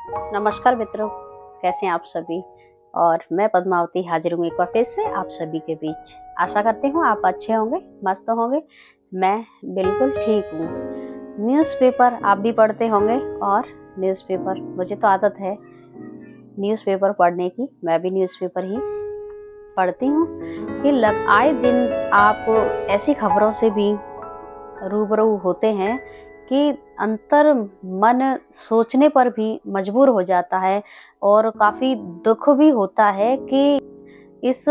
नमस्कार मित्रों, कैसे हैं आप सभी। और मैं पद्मावती हाजिर हूँ एक बार फिर से आप सभी के बीच। आशा करती हूँ आप अच्छे होंगे, मस्त होंगे। मैं बिल्कुल ठीक हूँ। न्यूज़पेपर आप भी पढ़ते होंगे, और न्यूज़पेपर मुझे तो आदत है न्यूज़पेपर पढ़ने की। मैं भी न्यूज़पेपर ही पढ़ती हूँ कि आए दिन आप ऐसी खबरों से भी रूबरू होते हैं कि अंतर मन सोचने पर भी मजबूर हो जाता है, और काफ़ी दुख भी होता है कि इस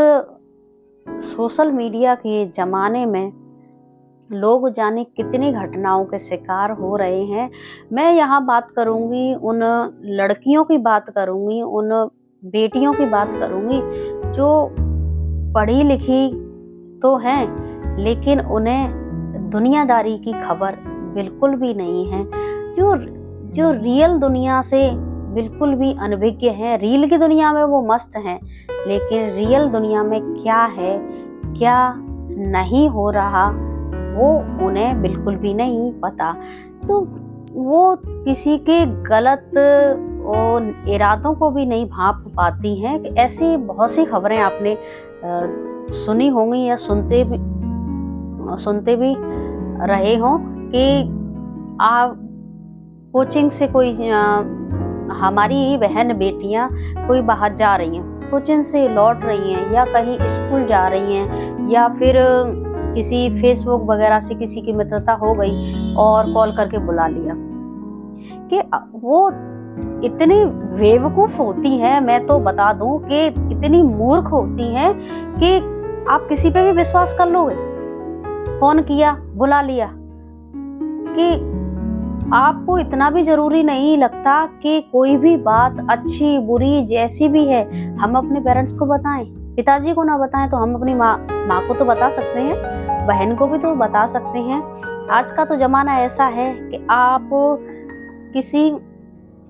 सोशल मीडिया के ज़माने में लोग जाने कितनी घटनाओं के शिकार हो रहे हैं। मैं यहाँ बात करूँगी, उन लड़कियों की बात करूँगी, उन बेटियों की बात करूँगी जो पढ़ी लिखी तो हैं, लेकिन उन्हें दुनियादारी की खबर बिल्कुल भी नहीं है। जो जो रियल दुनिया से बिल्कुल भी अनभिज्ञ हैं। रील की दुनिया में वो मस्त हैं, लेकिन रियल दुनिया में क्या है, क्या नहीं हो रहा, वो उन्हें बिल्कुल भी नहीं पता। तो वो किसी के गलत इरादों को भी नहीं भांप पाती हैं। ऐसी बहुत सी खबरें आपने सुनी होंगी या सुनते भी रहे हों कि आप कोचिंग से कोई हमारी ही बहन बेटियां कोई बाहर जा रही हैं, कोचिंग से लौट रही हैं, या कहीं स्कूल जा रही हैं, या फिर किसी फेसबुक वगैरह से किसी की मित्रता हो गई और कॉल करके बुला लिया। कि वो इतनी बेवकूफ होती हैं, मैं तो बता दूं कि इतनी मूर्ख होती हैं कि आप किसी पे भी विश्वास कर लोगे। फोन किया, बुला लिया। कि आपको इतना भी जरूरी नहीं लगता कि कोई भी बात अच्छी बुरी जैसी भी है हम अपने पेरेंट्स को बताएं। पिताजी को ना बताएं तो हम अपनी माँ को तो बता सकते हैं, बहन को भी तो बता सकते हैं। आज का तो जमाना ऐसा है कि आप किसी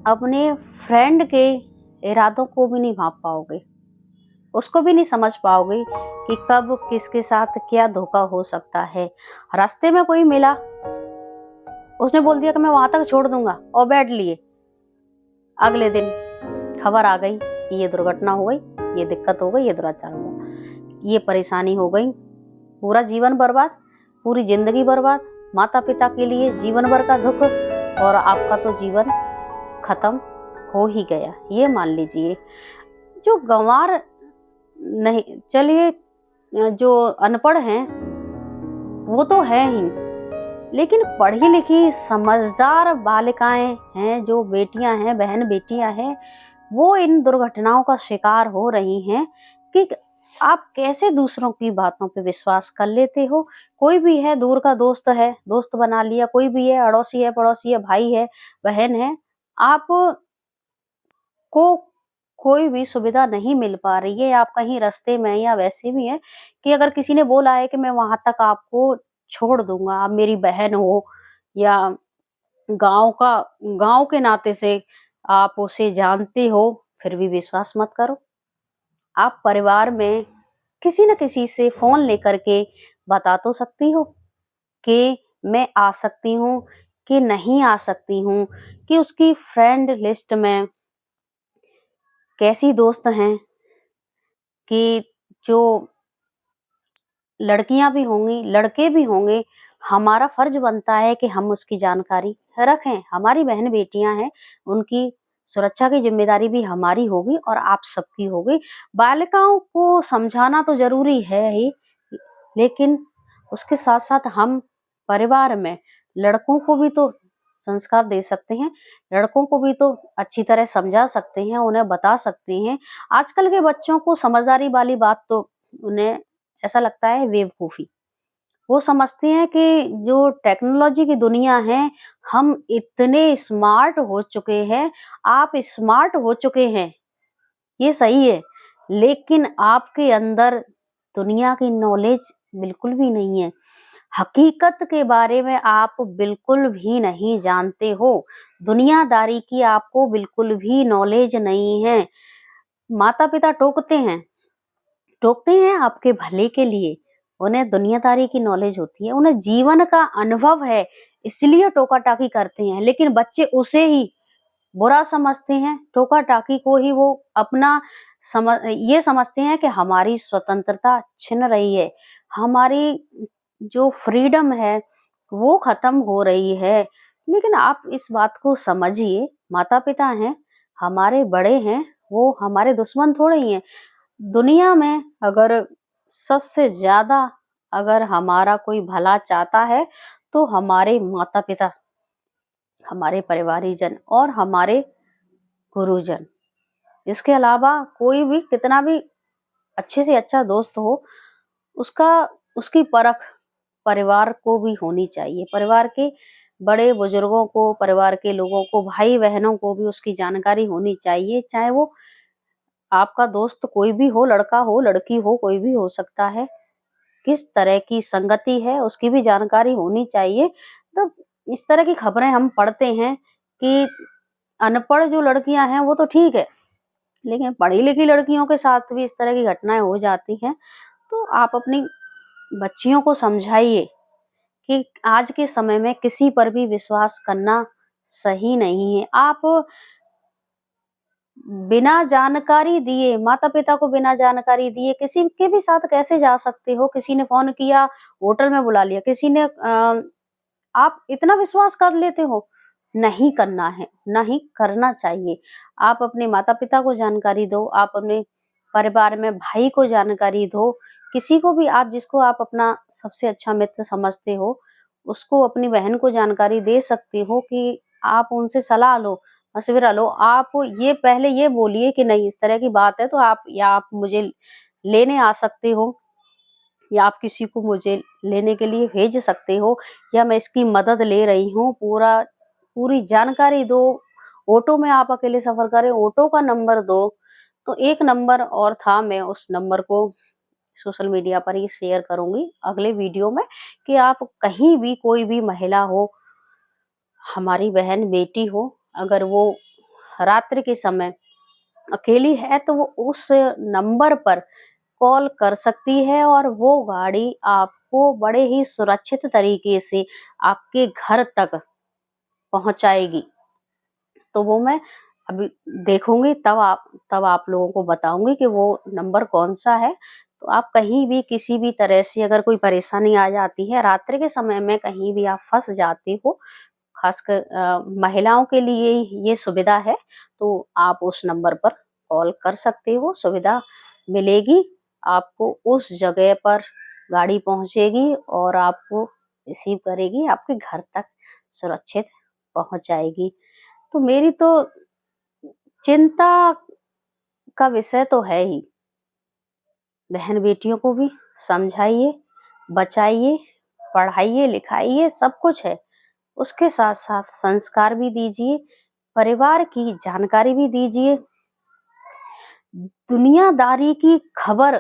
अपने फ्रेंड के इरादों को भी नहीं भांप पाओगे, उसको भी नहीं समझ पाओगे कि कब किसके साथ क्या धोखा हो सकता है। रास्ते में कोई मिला, उसने बोल दिया कि मैं वहां तक छोड़ दूंगा, और बैठ लिए। अगले दिन खबर आ गई कि ये दुर्घटना हो गई, ये दिक्कत हो गई, ये दुराचार हो गया, ये परेशानी हो गई। पूरा जीवन बर्बाद, पूरी जिंदगी बर्बाद, माता पिता के लिए जीवन भर का दुख, और आपका तो जीवन खत्म हो ही गया। ये मान लीजिए। जो गंवार नहीं, चलिए जो अनपढ़ हैं वो तो है ही, लेकिन पढ़ी लिखी समझदार बालिकाएं हैं, जो बेटियां हैं, बहन बेटियां हैं, वो इन दुर्घटनाओं का शिकार हो रही हैं। कि आप कैसे दूसरों की बातों पे विश्वास कर लेते हो। कोई भी है, दूर का दोस्त है, दोस्त बना लिया, कोई भी है, अड़ोसी है, पड़ोसी है, भाई है, बहन है, आप को कोई भी सुविधा नहीं मिल पा रही है। आप कहीं रास्ते में, या वैसे भी है कि अगर किसी ने बोला है कि मैं वहां तक आपको छोड़ दूंगा, आप मेरी बहन हो, या गांव के नाते से आप उसे जानते हो, फिर भी विश्वास मत करो। आप परिवार में किसी न किसी से फोन लेकर के बता तो सकती हो कि मैं आ सकती हूँ कि नहीं आ सकती हूँ, कि उसकी फ्रेंड लिस्ट में कैसी दोस्त हैं, कि जो लड़कियां भी होंगी, लड़के भी होंगे। हमारा फर्ज बनता है कि हम उसकी जानकारी रखें। हमारी बहन बेटियां हैं, उनकी सुरक्षा की जिम्मेदारी भी हमारी होगी और आप सबकी होगी। बालिकाओं को समझाना तो जरूरी है ही, लेकिन उसके साथ साथ हम परिवार में लड़कों को भी तो संस्कार दे सकते हैं, लड़कों को भी तो अच्छी तरह समझा सकते हैं, उन्हें बता सकते हैं। आजकल के बच्चों को समझदारी वाली बात तो उन्हें ऐसा लगता है बेवकूफी। वो समझते हैं कि जो टेक्नोलॉजी की दुनिया है, हम इतने स्मार्ट हो चुके हैं। आप स्मार्ट हो चुके हैं, ये सही है, लेकिन आपके अंदर दुनिया की नॉलेज बिल्कुल भी नहीं है। हकीकत के बारे में आप बिल्कुल भी नहीं जानते हो। दुनियादारी की आपको बिल्कुल भी नॉलेज नहीं है। माता पिता टोकते हैं आपके भले के लिए। उन्हें दुनियादारी की नॉलेज होती है, उन्हें जीवन का अनुभव है, इसलिए टोका टाकी करते हैं। लेकिन बच्चे उसे ही बुरा समझते हैं, टोका टाकी को ही वो अपना ये समझते हैं कि हमारी स्वतंत्रता छिन रही है, हमारी जो फ्रीडम है वो खत्म हो रही है। लेकिन आप इस बात को समझिए, माता पिता हैं, हमारे बड़े हैं, वो हमारे दुश्मन थोड़े ही हैं। दुनिया में अगर सबसे ज्यादा अगर हमारा कोई भला चाहता है तो हमारे माता पिता, हमारे परिवारीजन और हमारे गुरुजन। इसके अलावा कोई भी कितना भी अच्छे से अच्छा दोस्त हो, उसका उसकी परख परिवार को भी होनी चाहिए। परिवार के बड़े बुजुर्गों को, परिवार के लोगों को, भाई बहनों को भी उसकी जानकारी होनी चाहिए। चाहे वो आपका दोस्त कोई भी हो, लड़का हो, लड़की हो, कोई भी हो सकता है, किस तरह की संगति है उसकी भी जानकारी होनी चाहिए। तो इस तरह की खबरें हम पढ़ते हैं कि अनपढ़ जो लड़कियां हैं वो तो ठीक है, लेकिन पढ़ी लिखी लड़कियों के साथ भी इस तरह की घटनाएं हो जाती हैं। तो आप अपनी बच्चियों को समझाइए कि आज के समय में किसी पर भी विश्वास करना सही नहीं है। आप बिना जानकारी दिए, माता पिता को बिना जानकारी दिए किसी के भी साथ कैसे जा सकते हो? किसी ने फोन किया, होटल में बुला लिया, किसी ने आप इतना विश्वास कर लेते हो? नहीं करना है, नहीं करना चाहिए। आप अपने माता पिता को जानकारी दो, आप अपने परिवार में भाई को जानकारी दो, किसी को भी आप जिसको आप अपना सबसे अच्छा मित्र समझते हो, उसको, अपनी बहन को जानकारी दे सकते हो कि आप उनसे सलाह लो, मशविरा लो। आप ये पहले ये बोलिए कि नहीं इस तरह की बात है तो आप, या आप मुझे लेने आ सकते हो, या आप किसी को मुझे लेने के लिए भेज सकते हो, या मैं इसकी मदद ले रही हूँ, पूरी जानकारी दो। ऑटो में आप अकेले सफर करें, ऑटो का नंबर दो। तो एक नंबर और था, मैं उस नंबर को सोशल मीडिया पर ही शेयर करूंगी अगले वीडियो में, कि आप कहीं भी कोई भी महिला हो, हमारी बहन बेटी हो, अगर वो रात्रि के समय अकेली है तो वो उस नंबर पर कॉल कर सकती है और वो गाड़ी आपको बड़े ही सुरक्षित तरीके से आपके घर तक पहुंचाएगी। तो वो मैं अभी देखूंगी, तब आप लोगों को बताऊंगी कि वो नंबर कौन सा है। तो आप कहीं भी किसी भी तरह से अगर कोई परेशानी आ जाती है, रात्रि के समय में कहीं भी आप फंस जाते हो, खासकर महिलाओं के लिए ये सुविधा है, तो आप उस नंबर पर कॉल कर सकते हो, सुविधा मिलेगी आपको। उस जगह पर गाड़ी पहुंचेगी और आपको रिसीव करेगी, आपके घर तक सुरक्षित पहुंच जाएगी। तो मेरी तो चिंता का विषय तो है ही, बहन बेटियों को भी समझाइए, बचाइए, पढ़ाइए, लिखाइए, सब कुछ है। उसके साथ साथ संस्कार भी दीजिए, परिवार की जानकारी भी दीजिए, दुनियादारी की खबर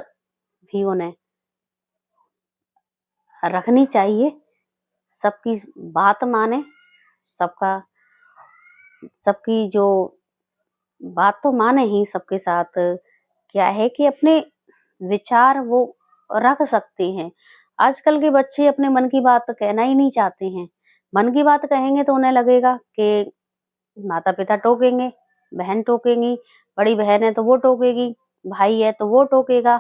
भी उन्हें रखनी चाहिए। सबकी बात माने, सबका सबकी जो बात तो माने ही, सबके साथ क्या है कि अपने विचार वो रख सकते हैं। आजकल के बच्चे अपने मन की बात कहना ही नहीं चाहते हैं। मन की बात कहेंगे तो उन्हें लगेगा कि माता पिता टोकेंगे, बहन टोकेंगी, बड़ी बहन है तो वो टोकेगी, भाई है तो वो टोकेगा,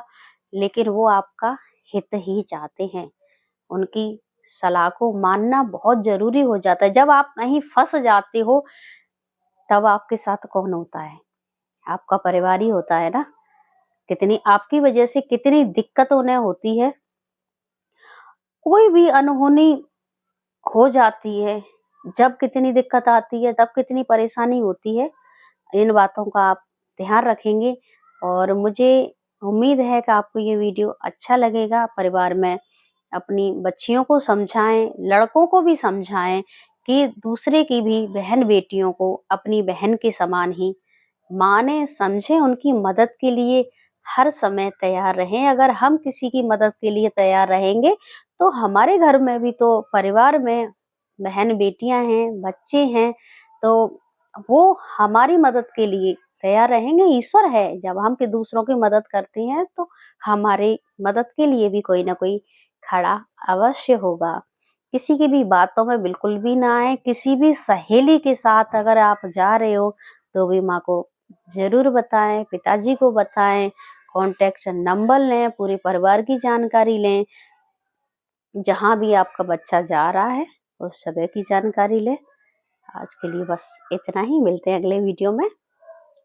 लेकिन वो आपका हित ही चाहते हैं। उनकी सलाह को मानना बहुत जरूरी हो जाता है। जब आप कहीं फंस जाते हो, तब आपके साथ कौन होता है? आपका परिवार ही होता है ना। कितनी आपकी वजह से कितनी दिक्कत उन्हें होती है, कोई भी अनहोनी हो जाती है, जब कितनी दिक्कत आती है, तब कितनी परेशानी होती है। इन बातों का आप ध्यान रखेंगे और मुझे उम्मीद है कि आपको ये वीडियो अच्छा लगेगा। परिवार में अपनी बच्चियों को समझाएं, लड़कों को भी समझाएं कि दूसरे की भी बहन बेटियों को अपनी बहन के समान ही माने, समझें, उनकी मदद के लिए हर समय तैयार रहें। अगर हम किसी की मदद के लिए तैयार रहेंगे तो हमारे घर में भी, तो परिवार में बहन बेटियां हैं, बच्चे हैं, तो वो हमारी मदद के लिए तैयार रहेंगे। ईश्वर है, जब हम के दूसरों की मदद करते हैं तो हमारे मदद के लिए भी कोई ना कोई खड़ा अवश्य होगा। किसी की भी बातों में बिल्कुल भी ना आए। किसी भी सहेली के साथ अगर आप जा रहे हो तो भी माँ को ज़रूर बताएं, पिताजी को बताएं, कॉन्टैक्ट नंबर लें, पूरे परिवार की जानकारी लें। जहाँ भी आपका बच्चा जा रहा है उस जगह की जानकारी लें। आज के लिए बस इतना ही, मिलते हैं अगले वीडियो में।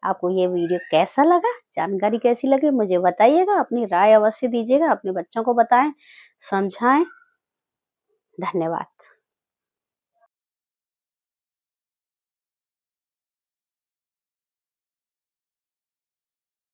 आपको ये वीडियो कैसा लगा, जानकारी कैसी लगी मुझे बताइएगा, अपनी राय अवश्य दीजिएगा, अपने बच्चों को बताएं, समझाएं। धन्यवाद।